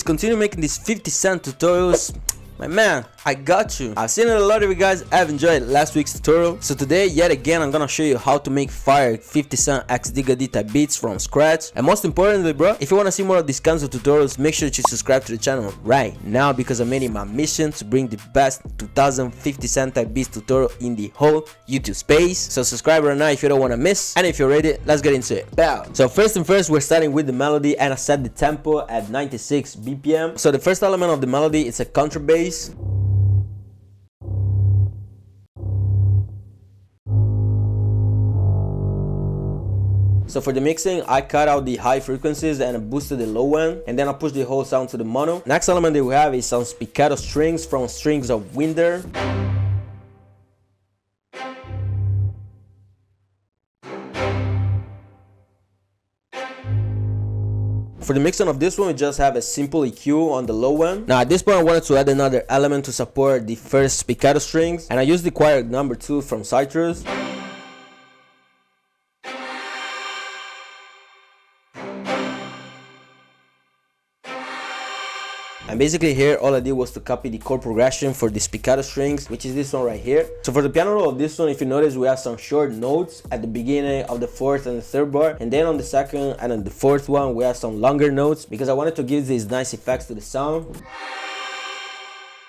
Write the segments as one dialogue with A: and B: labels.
A: continue making these 50-cent tutorials. My man, I got you. I've seen it a lot of you guys have enjoyed last week's tutorial. So today, yet again, I'm gonna show you how to make fire 50 Cent X Digga D type beats from scratch. And most importantly, bro, if you wanna see more of these kinds of tutorials, make sure that you subscribe to the channel right now, because I'm making my mission to bring the best 2050 Cent type beats tutorial in the whole YouTube space. So subscribe right now if you don't wanna miss. And if you're ready, let's get into it. Bow. So first and first, we're starting with the melody, and I set the tempo at 96 BPM. So the first element of the melody is a contrabass. So for the mixing, I cut out the high frequencies and I boosted the low end, and then I pushed the whole sound to the mono. Next element that we have is some spiccato strings from Strings of Winder. For the mixing of this one, we just have a simple EQ on the low end. Now at this point, I wanted to add another element to support the first spiccato strings, and I used the choir number 2 from Citrus. And basically here, all I did was to copy the chord progression for the spiccato strings, which is this one right here. So for the piano roll of this one, if you notice, we have some short notes at the beginning of the fourth and the third bar, and then on the second and on the fourth one, we have some longer notes, because I wanted to give these nice effects to the sound.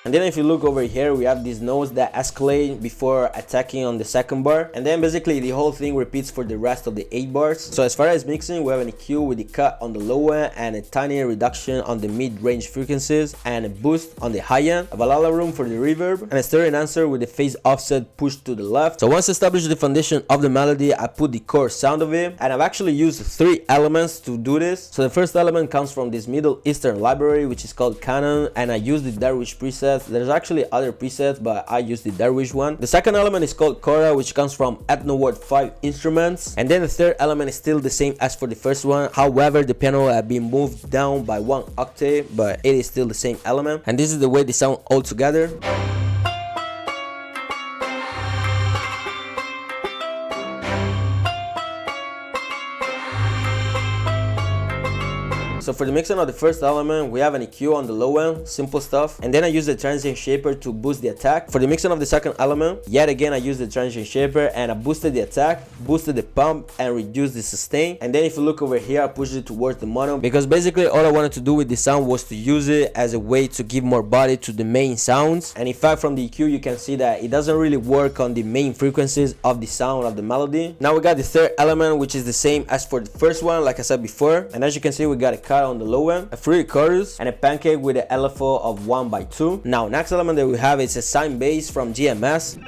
A: And then if you look over here, we have these notes that escalate before attacking on the second bar. And then basically the whole thing repeats for the rest of the 8 bars. So as far as mixing, we have an EQ with the cut on the low end and a tiny reduction on the mid-range frequencies and a boost on the high end. A lot of room for the reverb and a stereo enhancer with the phase offset pushed to the left. So once established the foundation of the melody, I put the core sound of it, and I've actually used 3 elements to do this. So the first element comes from this Middle Eastern library, which is called Canon, and I used the Dervish preset. There's actually other presets, but I used the Dervish one. The second element is called Kora, which comes from Ethno Word 5 instruments. And then the third element is still the same as for the first one. However, the piano has been moved down by 1 octave, but it is still the same element. And this is the way they sound all together. So for the mixing of the first element, we have an EQ on the low end, simple stuff. And then I use the transient shaper to boost the attack. For the mixing of the second element, yet again I used the transient shaper and I boosted the attack, boosted the pump, and reduced the sustain. And then if you look over here, I pushed it towards the mono, because basically all I wanted to do with the sound was to use it as a way to give more body to the main sounds. And in fact, from the EQ, you can see that it doesn't really work on the main frequencies of the sound of the melody. Now we got the third element, which is the same as for the first one, like I said before. And as you can see, we got a cut on the low end, a free chorus, and a pancake with an LFO of 1/2. Now next element that we have is a sine bass from GMS.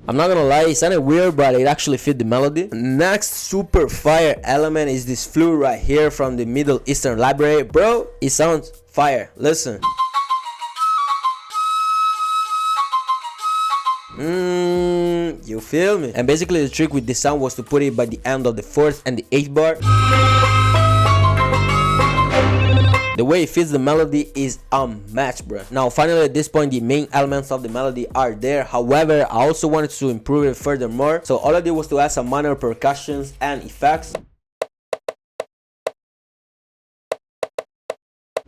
A: I'm not gonna lie, it sounded weird, but it actually fit the melody. Next super fire element is this flute right here from the Middle Eastern library. Bro, it sounds fire. Listen. You feel me? And basically the trick with this sound was to put it by the end of the 4th and the 8th bar. The way it fits the melody is unmatched, bro. Now finally at this point, the main elements of the melody are there. However, I also wanted to improve it furthermore. So all I did was to add some minor percussions and effects.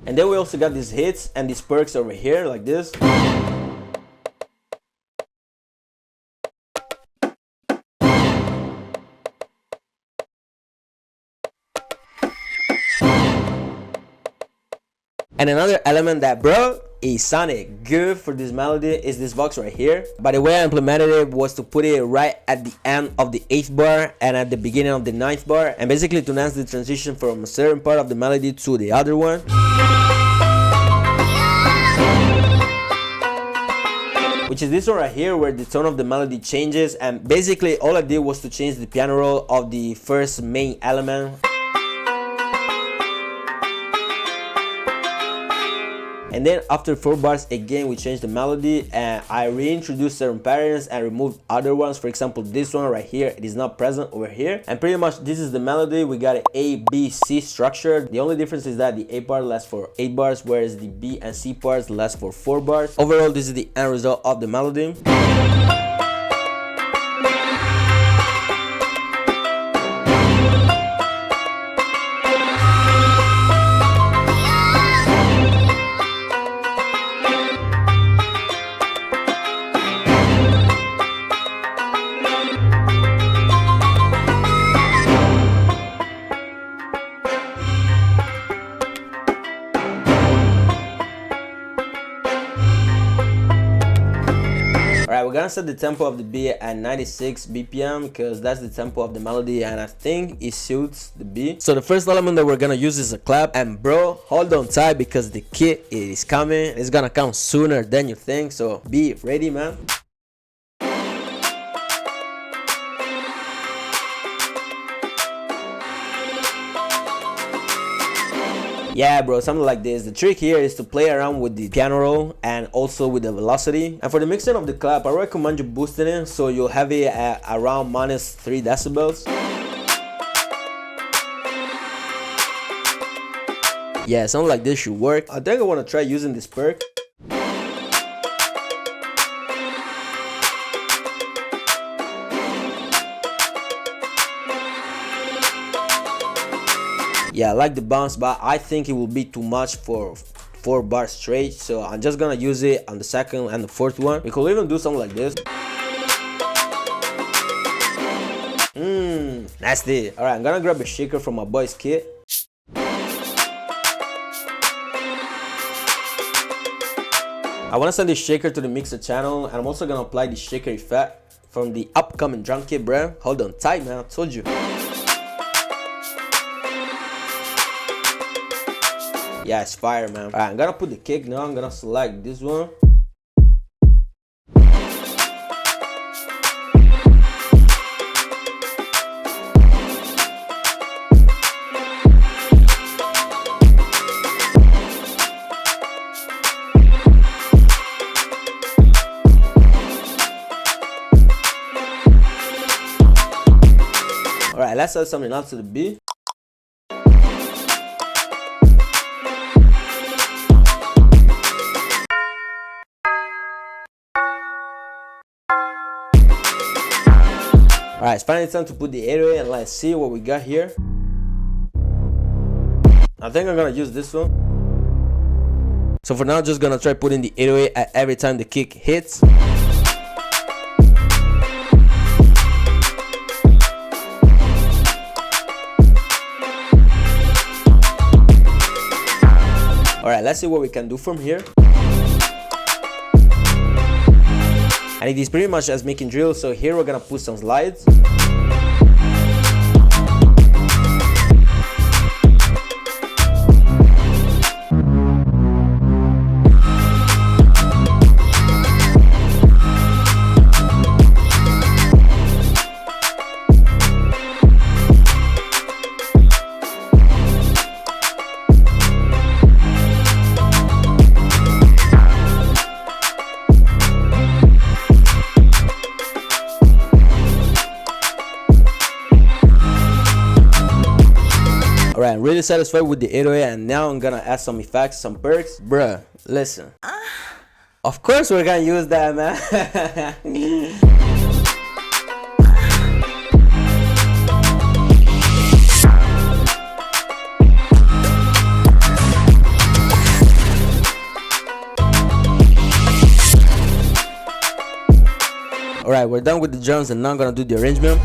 A: And then we also got these hits and these perks over here like this. And another element that, bro, it sounded good for this melody is this box right here. But the way I implemented it was to put it right at the end of the 8th bar and at the beginning of the 9th bar, and basically to enhance the transition from a certain part of the melody to the other one. Which is this one right here, where the tone of the melody changes, and basically all I did was to change the piano roll of the first main element. And then after 4 bars again, we changed the melody and I reintroduced certain patterns and removed other ones. For example, this one right here, it is not present over here. And pretty much this is the melody. We got an A, B, C structure. The only difference is that the A part lasts for 8 bars, whereas the B and C parts last for 4 bars. Overall, this is the end result of the melody. gonna set the tempo of the beat at 96 BPM because that's the tempo of the melody and I think it suits the beat. So the first element that we're gonna use is a clap, and bro, hold on tight because the kit is coming. It's gonna come sooner than you think, so be ready, man. Yeah, bro, something like this. The trick here is to play around with the piano roll and also with the velocity. And for the mixing of the clap, I recommend you boosting it so you'll have it at around -3 decibels. Yeah, something like this should work. I think I want to try using this perk. Yeah, I like the bounce, but I think it will be too much for 4 bars straight, so I'm just gonna use it on the second and the fourth one. We could even do something like this. Nasty. Alright, I'm gonna grab a shaker from my boy's kit. I wanna send this shaker to the mixer channel, and I'm also gonna apply the shaker effect from the upcoming drum kit, bro. Hold on tight, man, I told you. Yeah, it's fire, man. Alright, I'm gonna put the kick now. I'm gonna select this one. Alright, let's add something else to the beat. Alright, it's finally time to put the 808 and let's see what we got here. I think I'm gonna use this one. So for now, just gonna try putting the 808 at every time the kick hits. Alright, let's see what we can do from here. And it is pretty much as making drill, so here we're gonna put some slides. Alright, I'm really satisfied with the 808, and now I'm gonna add some effects, some perks. Bruh, listen. Of course we're gonna use that, man. Alright, we're done with the drums, and now I'm gonna do the arrangement.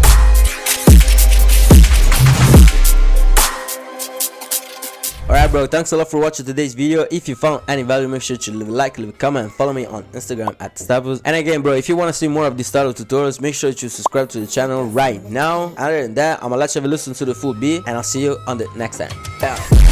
A: Alright, bro, thanks a lot for watching today's video. If you found any value, make sure to leave a like, leave a comment, and follow me on Instagram at Staples. And again, bro, if you want to see more of this style of tutorials, make sure to subscribe to the channel right now. Other than that, I'm gonna let you have a listen to the full beat, and I'll see you on the next time. Ciao.